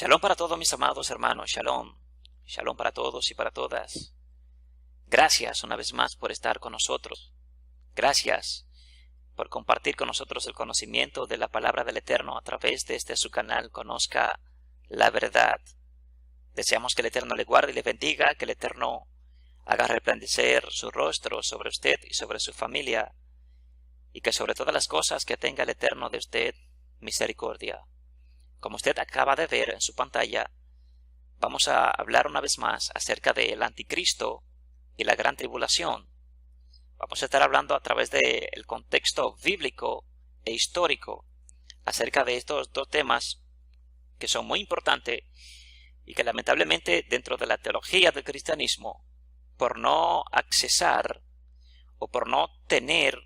Shalom para todos mis amados hermanos, shalom. Shalom para todos y para todas. Gracias una vez más por estar con nosotros. Gracias por compartir con nosotros el conocimiento de la palabra del Eterno a través de su canal Conozca la Verdad. Deseamos que el Eterno le guarde y le bendiga, que el Eterno haga resplandecer su rostro sobre usted y sobre su familia, y que sobre todas las cosas que tenga el Eterno de usted misericordia. Como usted acaba de ver en su pantalla, vamos a hablar una vez más acerca del anticristo y la gran tribulación. Vamos a estar hablando a través del contexto bíblico e histórico acerca de estos dos temas que son muy importantes y que lamentablemente dentro de la teología del cristianismo, por no accesar o por no tener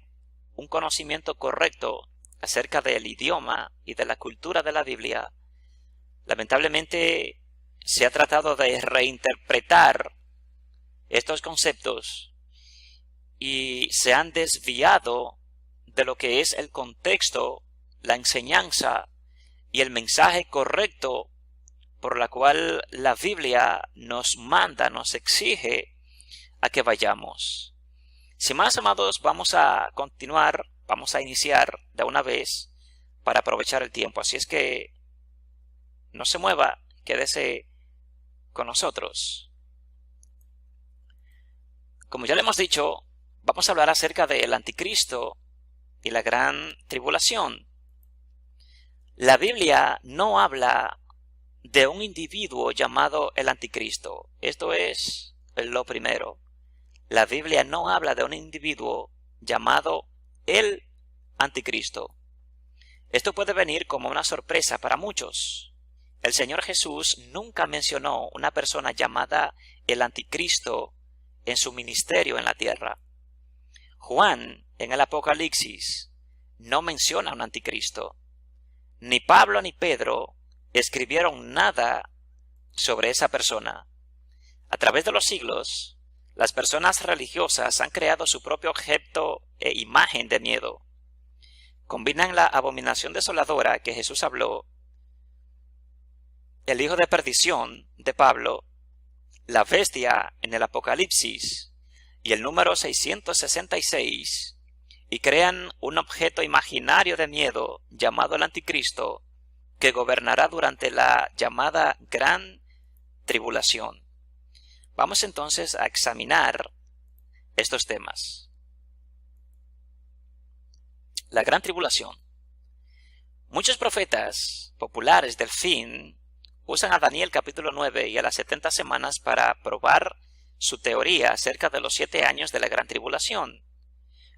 un conocimiento correcto acerca del idioma y de la cultura de la Biblia, lamentablemente se ha tratado de reinterpretar estos conceptos y se han desviado de lo que es el contexto, la enseñanza y el mensaje correcto por la cual la Biblia nos manda, nos exige a que vayamos. Sin más, amados, vamos a continuar, vamos a iniciar de una vez para aprovechar el tiempo. Así es que no se mueva, quédese con nosotros. Como ya le hemos dicho, vamos a hablar acerca del anticristo y la gran tribulación. La Biblia no habla de un individuo llamado el anticristo. Esto es lo primero. La Biblia no habla de un individuo llamado el anticristo. Esto puede venir como una sorpresa para muchos. El Señor Jesús nunca mencionó una persona llamada el anticristo en su ministerio en la tierra. Juan, en el Apocalipsis, no menciona un anticristo. Ni Pablo ni Pedro escribieron nada sobre esa persona. A través de los siglos, las personas religiosas han creado su propio objeto e imagen de miedo. Combinan la abominación desoladora que Jesús habló, el hijo de perdición de Pablo, la bestia en el Apocalipsis y el número 666, y crean un objeto imaginario de miedo llamado el anticristo, que gobernará durante la llamada gran tribulación. Vamos entonces a examinar estos temas. La gran tribulación. Muchos profetas populares del fin usan a Daniel capítulo 9 y a las 70 semanas para probar su teoría acerca de los 7 años de la gran tribulación.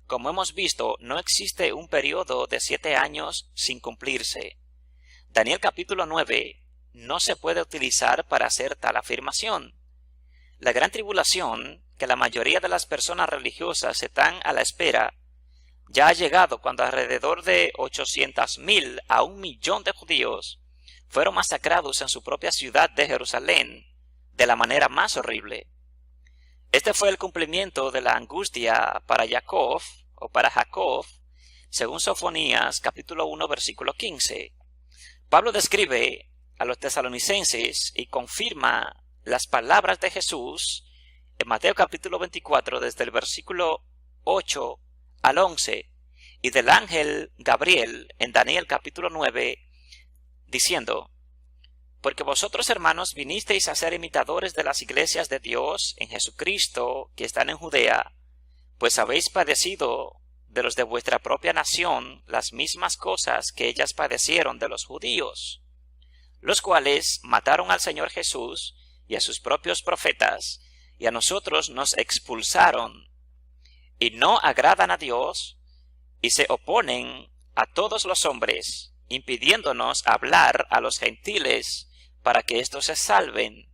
Como hemos visto, no existe un periodo de 7 años sin cumplirse. Daniel capítulo 9 no se puede utilizar para hacer tal afirmación. La gran tribulación, que la mayoría de las personas religiosas están a la espera, ya ha llegado cuando alrededor de 800,000 a 1,000,000 de judíos fueron masacrados en su propia ciudad de Jerusalén de la manera más horrible. Este fue el cumplimiento de la angustia para Jacob, según Sofonías capítulo 1 versículo 15. Pablo describe a los tesalonicenses y confirma las palabras de Jesús en Mateo capítulo 24 desde el versículo 8 al 11 y del ángel Gabriel en Daniel capítulo 9 diciendo: porque vosotros, hermanos, vinisteis a ser imitadores de las iglesias de Dios en Jesucristo que están en Judea, pues habéis padecido de los de vuestra propia nación las mismas cosas que ellas padecieron de los judíos, los cuales mataron al Señor Jesús y a sus propios profetas, y a nosotros nos expulsaron, y no agradan a Dios, y se oponen a todos los hombres, impidiéndonos hablar a los gentiles para que éstos se salven.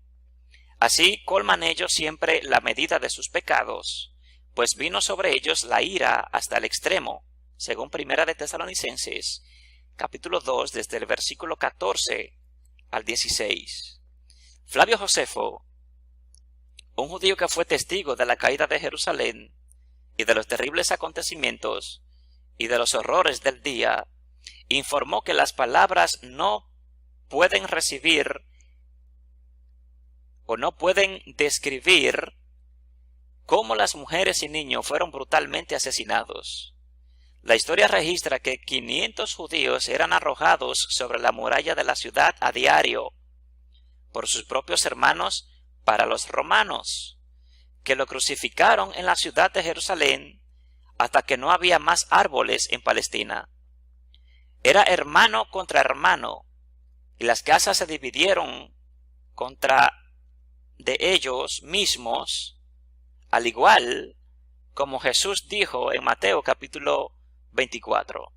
Así colman ellos siempre la medida de sus pecados, pues vino sobre ellos la ira hasta el extremo, según Primera de Tesalonicenses, capítulo 2, desde el versículo 14 al 16. Flavio Josefo, un judío que fue testigo de la caída de Jerusalén y de los terribles acontecimientos y de los horrores del día, informó que las palabras no pueden recibir o no pueden describir cómo las mujeres y niños fueron brutalmente asesinados. La historia registra que 500 judíos eran arrojados sobre la muralla de la ciudad a diario por sus propios hermanos para los romanos, que lo crucificaron en la ciudad de Jerusalén hasta que no había más árboles en Palestina. Era hermano contra hermano, y las casas se dividieron contra de ellos mismos, al igual como Jesús dijo en Mateo capítulo 24.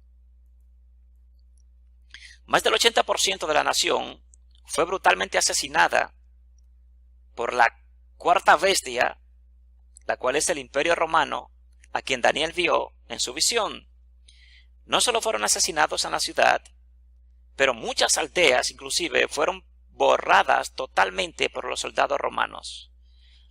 Más del 80% de la nación fue brutalmente asesinada por la cuarta bestia, la cual es el Imperio Romano, a quien Daniel vio en su visión. No solo fueron asesinados en la ciudad, pero muchas aldeas inclusive fueron borradas totalmente por los soldados romanos.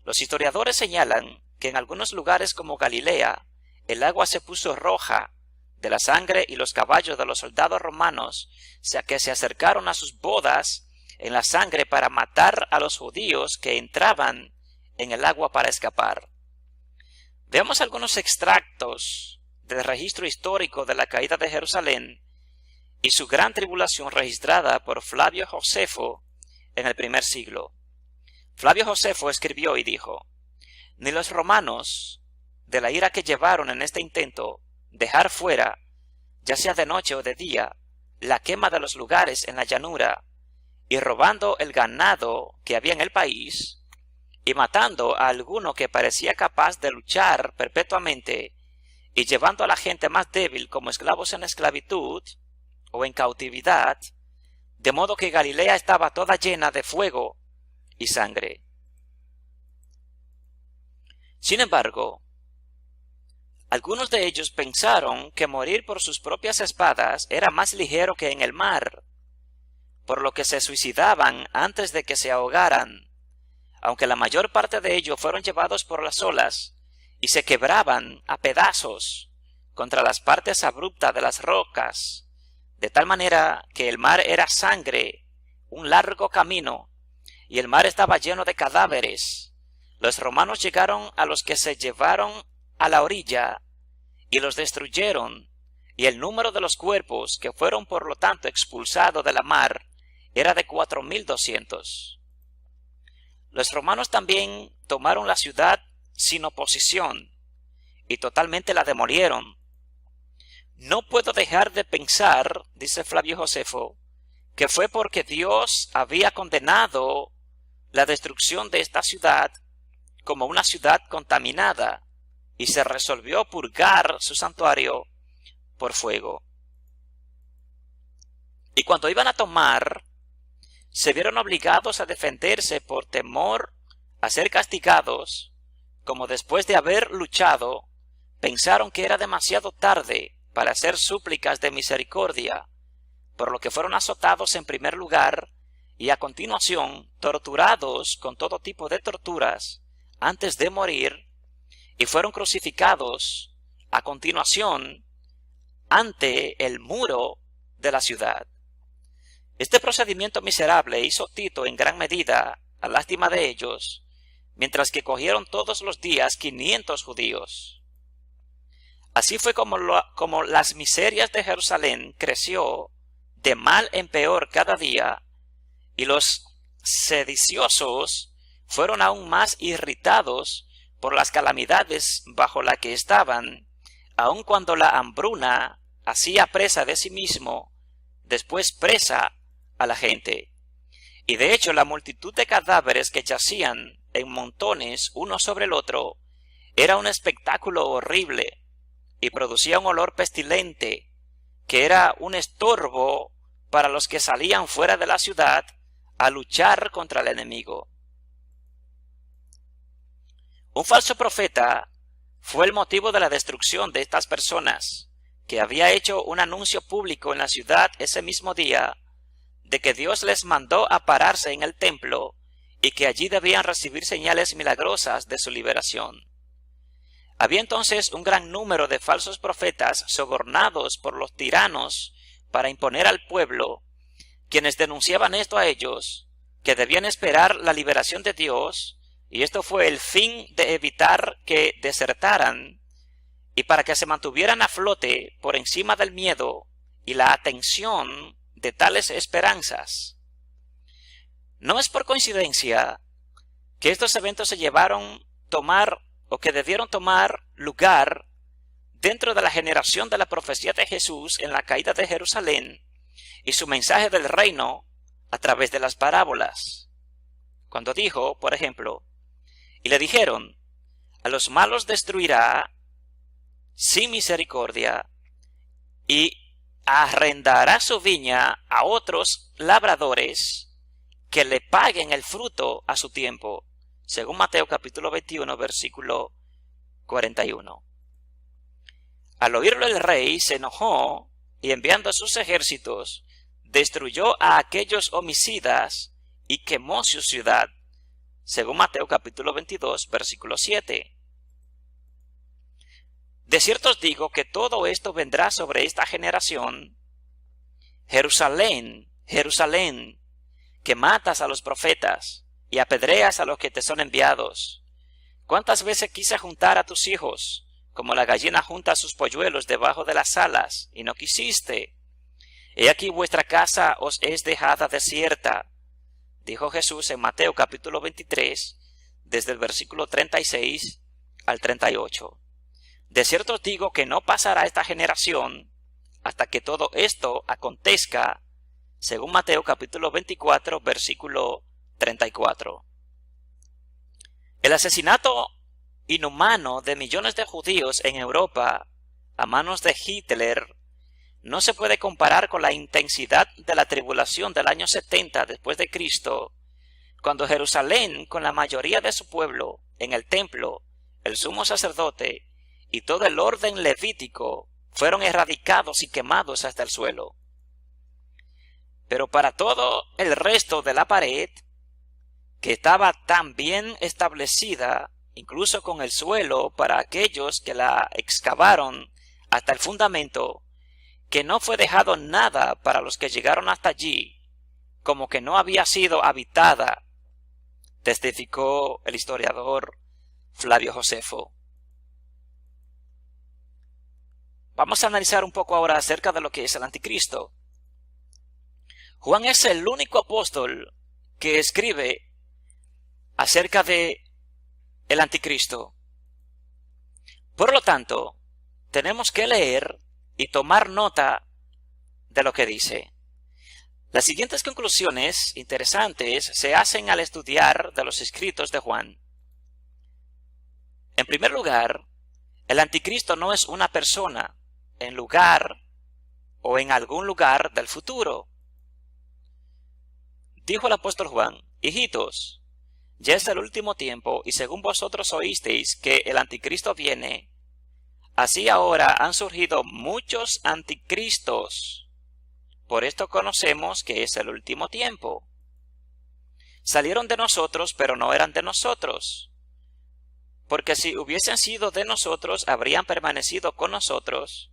Los historiadores señalan que en algunos lugares como Galilea, el agua se puso roja de la sangre y los caballos de los soldados romanos que se acercaron a sus bodas en la sangre para matar a los judíos que entraban en el agua para escapar. Veamos algunos extractos del registro histórico de la caída de Jerusalén y su gran tribulación registrada por Flavio Josefo en el primer siglo. Flavio Josefo escribió y dijo: ni los romanos, de la ira que llevaron en este intento, dejar fuera, ya sea de noche o de día, la quema de los lugares en la llanura, y robando el ganado que había en el país, y matando a alguno que parecía capaz de luchar perpetuamente, y llevando a la gente más débil como esclavos en esclavitud o en cautividad, de modo que Galilea estaba toda llena de fuego y sangre. Sin embargo, algunos de ellos pensaron que morir por sus propias espadas era más ligero que en el mar, por lo que se suicidaban antes de que se ahogaran, aunque la mayor parte de ellos fueron llevados por las olas y se quebraban a pedazos contra las partes abruptas de las rocas, de tal manera que el mar era sangre, un largo camino, y el mar estaba lleno de cadáveres. Los romanos llegaron a los que se llevaron a la orilla y los destruyeron, y el número de los cuerpos que fueron por lo tanto expulsados de la mar era de 4.200. Los romanos también tomaron la ciudad sin oposición y totalmente la demolieron. No puedo dejar de pensar, dice Flavio Josefo, que fue porque Dios había condenado la destrucción de esta ciudad como una ciudad contaminada y se resolvió purgar su santuario por fuego. Y cuando iban a tomar, se vieron obligados a defenderse por temor a ser castigados, como después de haber luchado, pensaron que era demasiado tarde para hacer súplicas de misericordia, por lo que fueron azotados en primer lugar y a continuación torturados con todo tipo de torturas antes de morir, y fueron crucificados a continuación ante el muro de la ciudad. Este procedimiento miserable hizo Tito en gran medida a lástima de ellos, mientras que cogieron todos los días 500 judíos. Así fue como las miserias de Jerusalén creció de mal en peor cada día, y los sediciosos fueron aún más irritados por las calamidades bajo las que estaban, aun cuando la hambruna hacía presa de sí mismo, después presa a la gente. Y de hecho la multitud de cadáveres que yacían en montones uno sobre el otro era un espectáculo horrible y producía un olor pestilente que era un estorbo para los que salían fuera de la ciudad a luchar contra el enemigo. Un falso profeta fue el motivo de la destrucción de estas personas, que había hecho un anuncio público en la ciudad ese mismo día de que Dios les mandó a pararse en el templo y que allí debían recibir señales milagrosas de su liberación. Había entonces un gran número de falsos profetas sobornados por los tiranos para imponer al pueblo, quienes denunciaban esto a ellos, que debían esperar la liberación de Dios, y esto fue el fin de evitar que desertaran y para que se mantuvieran a flote por encima del miedo y la atención de tales esperanzas. No es por coincidencia que estos eventos se que debieron tomar lugar dentro de la generación de la profecía de Jesús en la caída de Jerusalén y su mensaje del reino a través de las parábolas. Cuando dijo, por ejemplo, y le dijeron, a los malos destruirá sin misericordia y arrendará su viña a otros labradores que le paguen el fruto a su tiempo, según Mateo capítulo 21, versículo 41. Al oírlo el rey se enojó y enviando sus ejércitos, destruyó a aquellos homicidas y quemó su ciudad, según Mateo capítulo 22, versículo 7. De cierto os digo que todo esto vendrá sobre esta generación. Jerusalén, Jerusalén, que matas a los profetas y apedreas a los que te son enviados. ¿Cuántas veces quise juntar a tus hijos, como la gallina junta sus polluelos debajo de las alas, y no quisiste? He aquí vuestra casa os es dejada desierta, dijo Jesús en Mateo capítulo 23, desde el versículo 36 al 38. De cierto os digo que no pasará esta generación hasta que todo esto acontezca, según Mateo capítulo 24, versículo 34. El asesinato inhumano de millones de judíos en Europa a manos de Hitler no se puede comparar con la intensidad de la tribulación del año 70 después de Cristo, cuando Jerusalén, con la mayoría de su pueblo en el templo, el sumo sacerdote y todo el orden levítico fueron erradicados y quemados hasta el suelo. Pero para todo el resto de la pared, que estaba tan bien establecida, incluso con el suelo para aquellos que la excavaron hasta el fundamento, que no fue dejado nada para los que llegaron hasta allí, como que no había sido habitada, testificó el historiador Flavio Josefo. Vamos a analizar un poco ahora acerca de lo que es el anticristo. Juan es el único apóstol que escribe acerca de el anticristo. Por lo tanto, tenemos que leer y tomar nota de lo que dice. Las siguientes conclusiones interesantes se hacen al estudiar de los escritos de Juan. En primer lugar, el anticristo no es una persona en lugar o en algún lugar del futuro. Dijo el apóstol Juan, hijitos, ya es el último tiempo y según vosotros oísteis que el anticristo viene, así ahora han surgido muchos anticristos. Por esto conocemos que es el último tiempo. Salieron de nosotros, pero no eran de nosotros. Porque si hubiesen sido de nosotros, habrían permanecido con nosotros.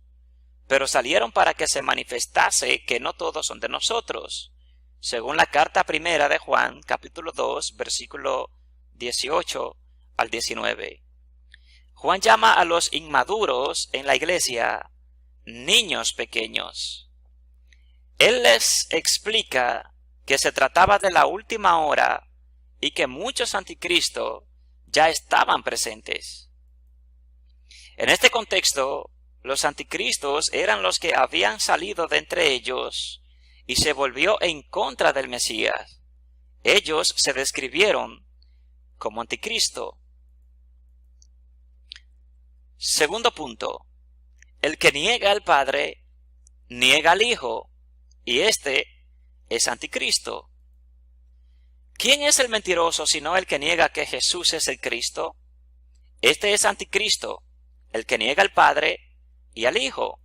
Pero salieron para que se manifestase que no todos son de nosotros. Según la carta primera de Juan, capítulo 2, versículo 18 al 19. Juan llama a los inmaduros en la iglesia niños pequeños. Él les explica que se trataba de la última hora y que muchos anticristos ya estaban presentes. En este contexto, los anticristos eran los que habían salido de entre ellos y se volvió en contra del Mesías. Ellos se describieron como anticristo. Segundo punto, el que niega al Padre, niega al Hijo, y este es anticristo. ¿Quién es el mentiroso sino el que niega que Jesús es el Cristo? Este es anticristo, el que niega al Padre y al Hijo.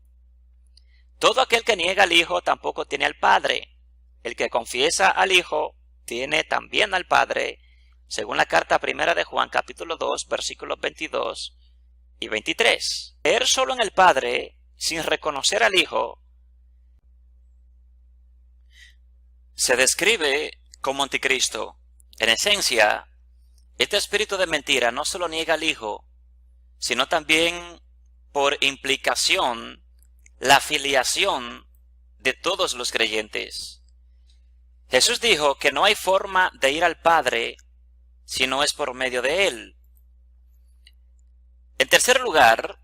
Todo aquel que niega al Hijo tampoco tiene al Padre. El que confiesa al Hijo tiene también al Padre, según la carta primera de Juan, capítulo 2, versículos 22 y 23. Creer solo en el Padre, sin reconocer al Hijo, se describe como anticristo. En esencia, este espíritu de mentira no solo niega al Hijo, sino también, por implicación, la filiación de todos los creyentes. Jesús dijo que no hay forma de ir al Padre si no es por medio de Él. En tercer lugar,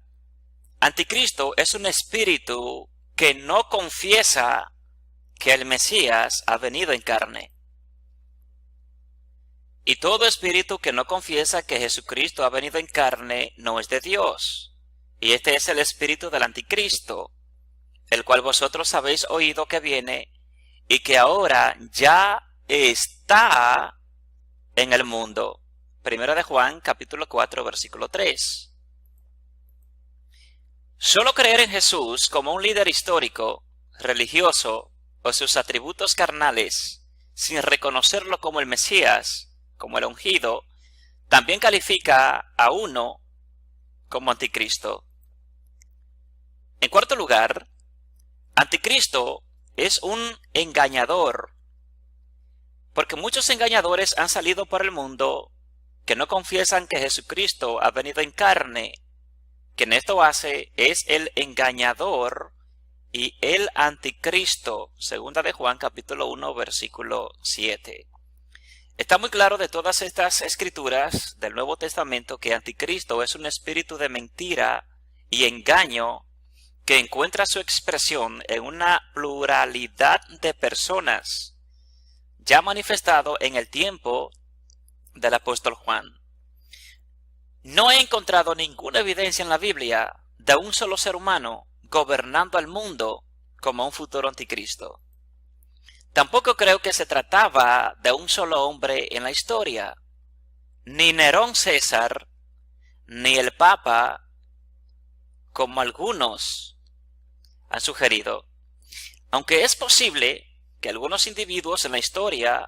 anticristo es un espíritu que no confiesa que el Mesías ha venido en carne. Y todo espíritu que no confiesa que Jesucristo ha venido en carne no es de Dios. Y este es el espíritu del anticristo, el cual vosotros habéis oído que viene y que ahora ya está en el mundo. Primera de Juan, capítulo 4, versículo 3. Solo creer en Jesús como un líder histórico, religioso o sus atributos carnales, sin reconocerlo como el Mesías, como el ungido, también califica a uno como anticristo. En cuarto lugar, anticristo es un engañador, porque muchos engañadores han salido por el mundo que no confiesan que Jesucristo ha venido en carne. Quien esto hace es el engañador y el anticristo. Segunda de Juan capítulo 1 versículo 7. Está muy claro de todas estas escrituras del Nuevo Testamento que anticristo es un espíritu de mentira y engaño que encuentra su expresión en una pluralidad de personas, ya manifestado en el tiempo del apóstol Juan. No he encontrado ninguna evidencia en la Biblia de un solo ser humano gobernando al mundo como un futuro anticristo. Tampoco creo que se trataba de un solo hombre en la historia. Ni Nerón César, ni el Papa, como algunos han sugerido. Aunque es posible que algunos individuos en la historia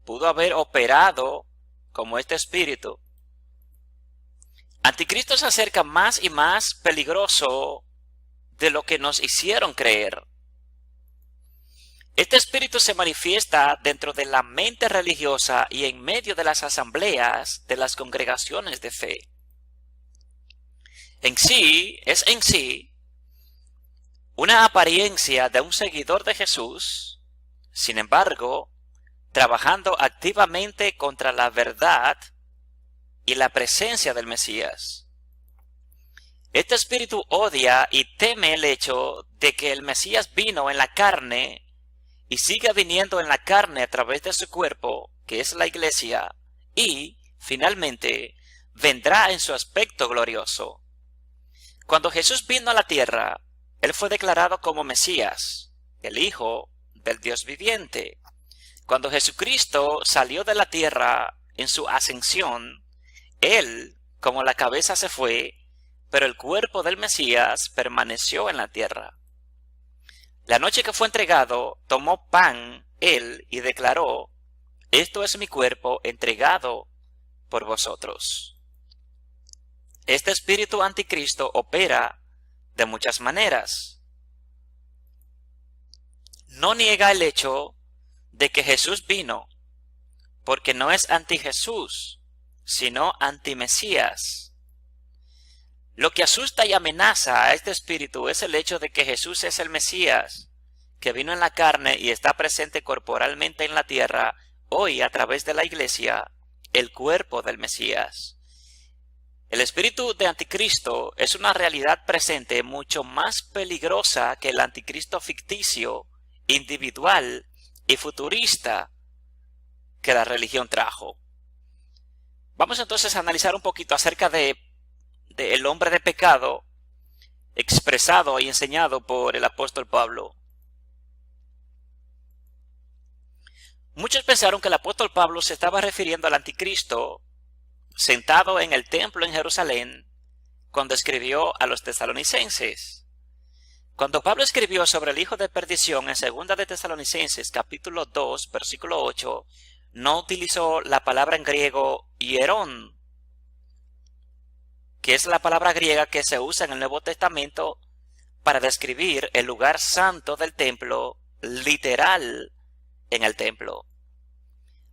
pudo haber operado como este espíritu, Anticristo se acerca más y más peligroso de lo que nos hicieron creer. Este espíritu se manifiesta dentro de la mente religiosa y en medio de las asambleas de las congregaciones de fe. En sí una apariencia de un seguidor de Jesús, sin embargo, trabajando activamente contra la verdad y la presencia del Mesías. Este espíritu odia y teme el hecho de que el Mesías vino en la carne y sigue viniendo en la carne a través de su cuerpo, que es la iglesia, y, finalmente, vendrá en su aspecto glorioso. Cuando Jesús vino a la tierra, Él fue declarado como Mesías, el Hijo del Dios viviente. Cuando Jesucristo salió de la tierra en su ascensión, Él, como la cabeza, se fue, pero el cuerpo del Mesías permaneció en la tierra. La noche que fue entregado, tomó pan Él y declaró: esto es mi cuerpo entregado por vosotros. Este espíritu anticristo opera de muchas maneras. No niega el hecho de que Jesús vino, porque no es anti-Jesús, sino anti-Mesías. Lo que asusta y amenaza a este espíritu es el hecho de que Jesús es el Mesías, que vino en la carne y está presente corporalmente en la tierra, hoy a través de la iglesia, el cuerpo del Mesías. El espíritu de anticristo es una realidad presente mucho más peligrosa que el anticristo ficticio, individual y futurista que la religión trajo. Vamos entonces a analizar un poquito acerca de el hombre de pecado expresado y enseñado por el apóstol Pablo. Muchos pensaron que el apóstol Pablo se estaba refiriendo al anticristo sentado en el templo en Jerusalén cuando escribió a los tesalonicenses. Cuando Pablo escribió sobre el hijo de perdición en 2 de Tesalonicenses capítulo 2 versículo 8, no utilizó la palabra en griego hierón, que es la palabra griega que se usa en el Nuevo Testamento para describir el lugar santo del templo, literal en el templo.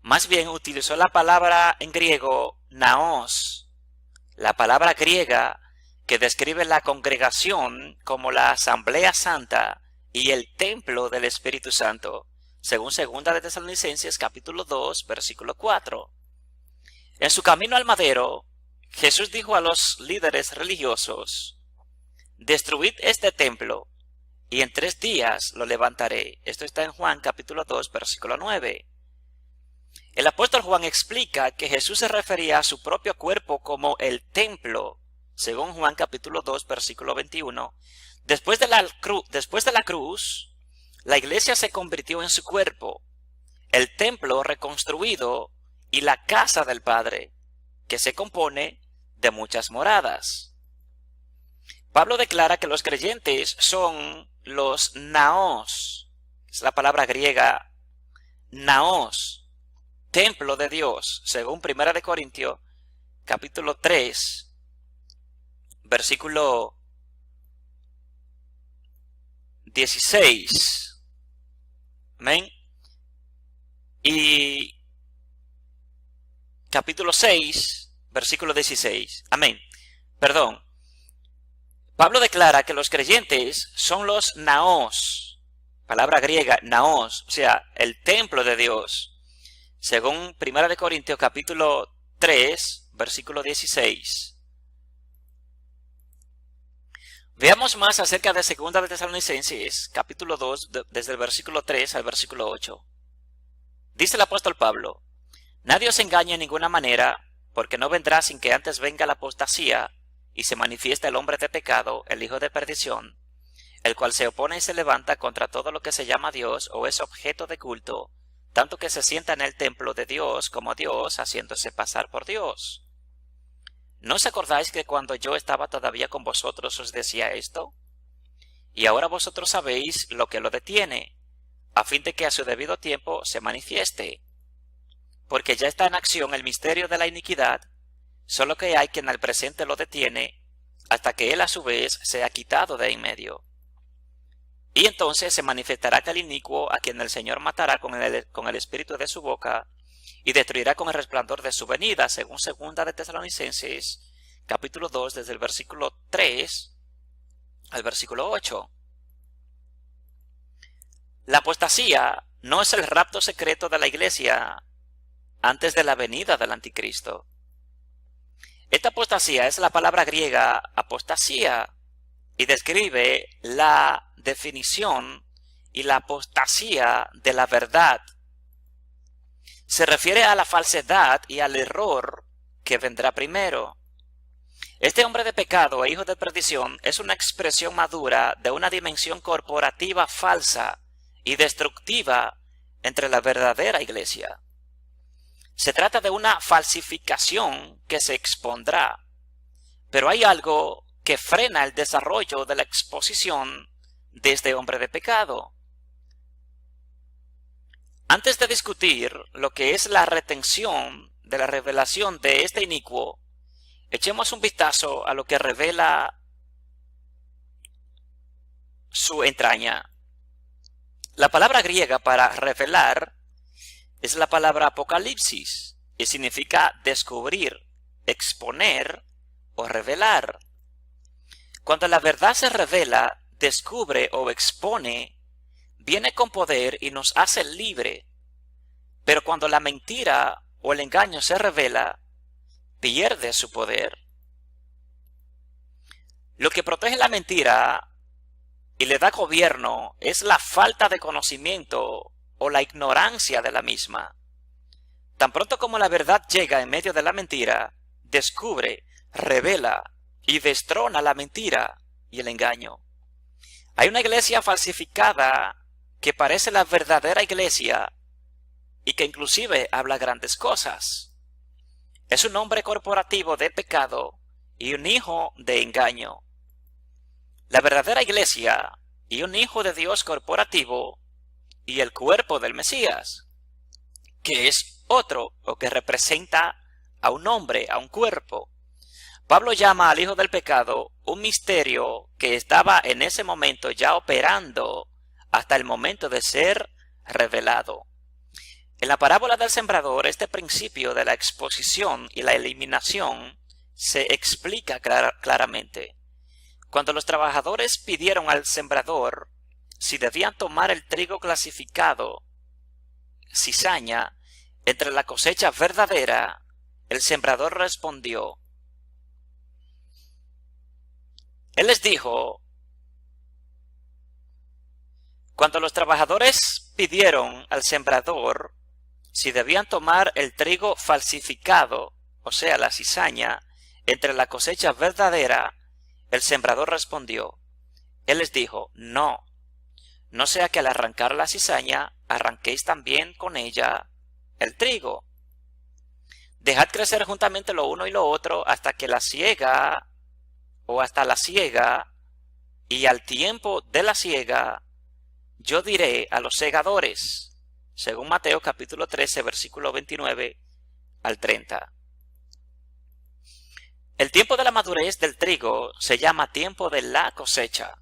Más bien utilizó la palabra en griego naos, la palabra griega que describe la congregación como la Asamblea Santa y el templo del Espíritu Santo, según 2 de Tesalonicenses capítulo 2, versículo 4. En su camino al madero, Jesús dijo a los líderes religiosos: destruid este templo, y en 3 días lo levantaré. Esto está en Juan capítulo 2, versículo 9. El apóstol Juan explica que Jesús se refería a su propio cuerpo como el templo, según Juan capítulo 2, versículo 21. Después de la cruz, la iglesia se convirtió en su cuerpo, el templo reconstruido y la casa del Padre, que se compone de muchas moradas. Pablo declara que los creyentes son los naos, es la palabra griega naos, templo de Dios, según 1 de Corintios capítulo 3, versículo 16. Amén. Y capítulo 6, versículo 16. Amén. Perdón. Pablo declara que los creyentes son los naos, palabra griega naos, o sea, el templo de Dios, según 1 de Corintios capítulo 3, versículo 16. Veamos más acerca de 2 de Tesalonicenses capítulo 2, desde el versículo 3 al versículo 8. Dice el apóstol Pablo: nadie os engañe en ninguna manera, porque no vendrá sin que antes venga la apostasía y se manifiesta el hombre de pecado, el hijo de perdición, el cual se opone y se levanta contra todo lo que se llama Dios o es objeto de culto, tanto que se sienta en el templo de Dios como Dios, haciéndose pasar por Dios. ¿No os acordáis que cuando yo estaba todavía con vosotros os decía esto? Y ahora vosotros sabéis lo que lo detiene, a fin de que a su debido tiempo se manifieste. Porque ya está en acción el misterio de la iniquidad, solo que hay quien al presente lo detiene, hasta que él a su vez sea quitado de en medio. Y entonces se manifestará aquel inicuo a quien el Señor matará con el espíritu de su boca, y destruirá con el resplandor de su venida, según 2 de Tesalonicenses, capítulo 2, desde el versículo 3 al versículo 8. La apostasía no es el rapto secreto de la iglesia antes de la venida del anticristo. Esta apostasía es la palabra griega apostasía y describe la definición y la apostasía de la verdad. Se refiere a la falsedad y al error que vendrá primero. Este hombre de pecado e hijo de perdición es una expresión madura de una dimensión corporativa falsa y destructiva entre la verdadera iglesia. Se trata de una falsificación que se expondrá, pero hay algo que frena el desarrollo de la exposición de este hombre de pecado. Antes de discutir lo que es la retención de la revelación de este inicuo, echemos un vistazo a lo que revela su entraña. La palabra griega para revelar es la palabra apocalipsis y significa descubrir, exponer o revelar. Cuando la verdad se revela, descubre o expone, viene con poder y nos hace libre. Pero cuando la mentira o el engaño se revela, pierde su poder. Lo que protege la mentira y le da gobierno es la falta de conocimiento o la ignorancia de la misma. Tan pronto como la verdad llega en medio de la mentira, descubre, revela y destrona la mentira y el engaño. Hay una iglesia falsificada que parece la verdadera iglesia y que inclusive habla grandes cosas. Es un hombre corporativo de pecado y un hijo de engaño. La verdadera iglesia y un hijo de Dios corporativo y el cuerpo del Mesías, que es otro o que representa a un hombre, a un cuerpo. Pablo llama al hijo del pecado un misterio que estaba en ese momento ya operando hasta el momento de ser revelado. En la parábola del sembrador, este principio de la exposición y la eliminación se explica claramente. Cuando los trabajadores pidieron al sembrador si debían tomar el trigo clasificado, cizaña, entre la cosecha verdadera, el sembrador respondió. Él les dijo, cuando los trabajadores pidieron al sembrador si debían tomar el trigo falsificado, o sea, la cizaña, entre la cosecha verdadera, el sembrador respondió. Él les dijo, no sea que al arrancar la cizaña, arranquéis también con ella el trigo. Dejad crecer juntamente lo uno y lo otro hasta que la siega, o hasta la siega, y al tiempo de la siega, yo diré a los segadores, según Mateo capítulo 13, versículo 29 al 30. El tiempo de la madurez del trigo se llama tiempo de la cosecha.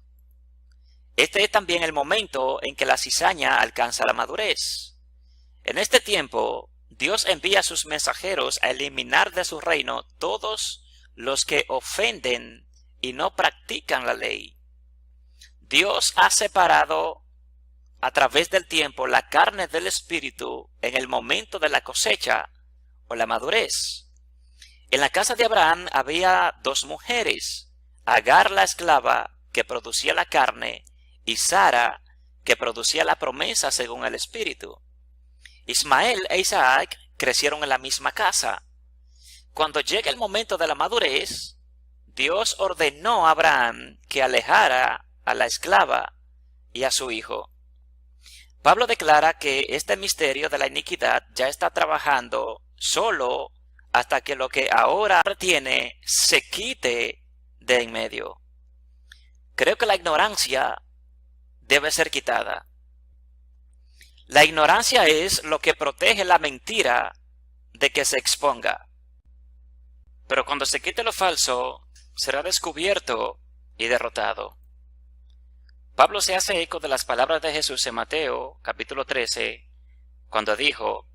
Este es también el momento en que la cizaña alcanza la madurez. En este tiempo, Dios envía a sus mensajeros a eliminar de su reino todos los que ofenden y no practican la ley. Dios ha separado a través del tiempo la carne del espíritu en el momento de la cosecha o la madurez. En la casa de Abraham había dos mujeres, Agar la esclava que producía la carne y Sara que producía la promesa según el espíritu. Ismael e Isaac crecieron en la misma casa. Cuando llega el momento de la madurez, Dios ordenó a Abraham que alejara a la esclava y a su hijo. Pablo declara que este misterio de la iniquidad ya está trabajando solo hasta que lo que ahora retiene se quite de en medio. Creo que la ignorancia debe ser quitada. La ignorancia es lo que protege la mentira de que se exponga. Pero cuando se quite lo falso, será descubierto y derrotado. Pablo se hace eco de las palabras de Jesús en Mateo capítulo 13, cuando dijo,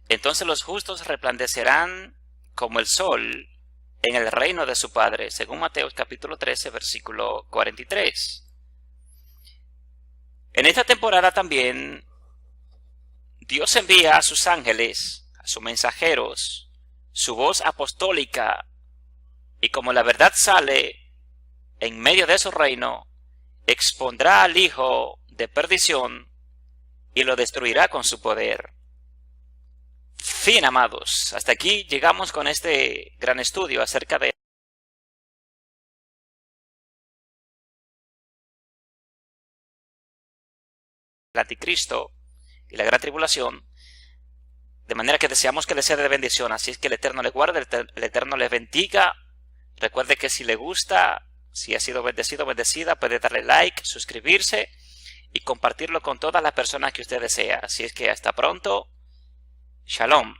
entonces los justos resplandecerán como el sol en el reino de su Padre, según Mateo capítulo 13, versículo 43. En esta temporada también, Dios envía a sus ángeles, a sus mensajeros, su voz apostólica, y como la verdad sale en medio de su reino, expondrá al hijo de perdición y lo destruirá con su poder. Fin, amados. Hasta aquí llegamos con este gran estudio acerca de el anticristo y la gran tribulación, de manera que deseamos que les sea de bendición. Así es que el Eterno les guarde, el Eterno les bendiga. Recuerde que si le gusta, si ha sido bendecido o bendecida, puede darle like, suscribirse y compartirlo con todas las personas que usted desea. Así es que hasta pronto. Shalom.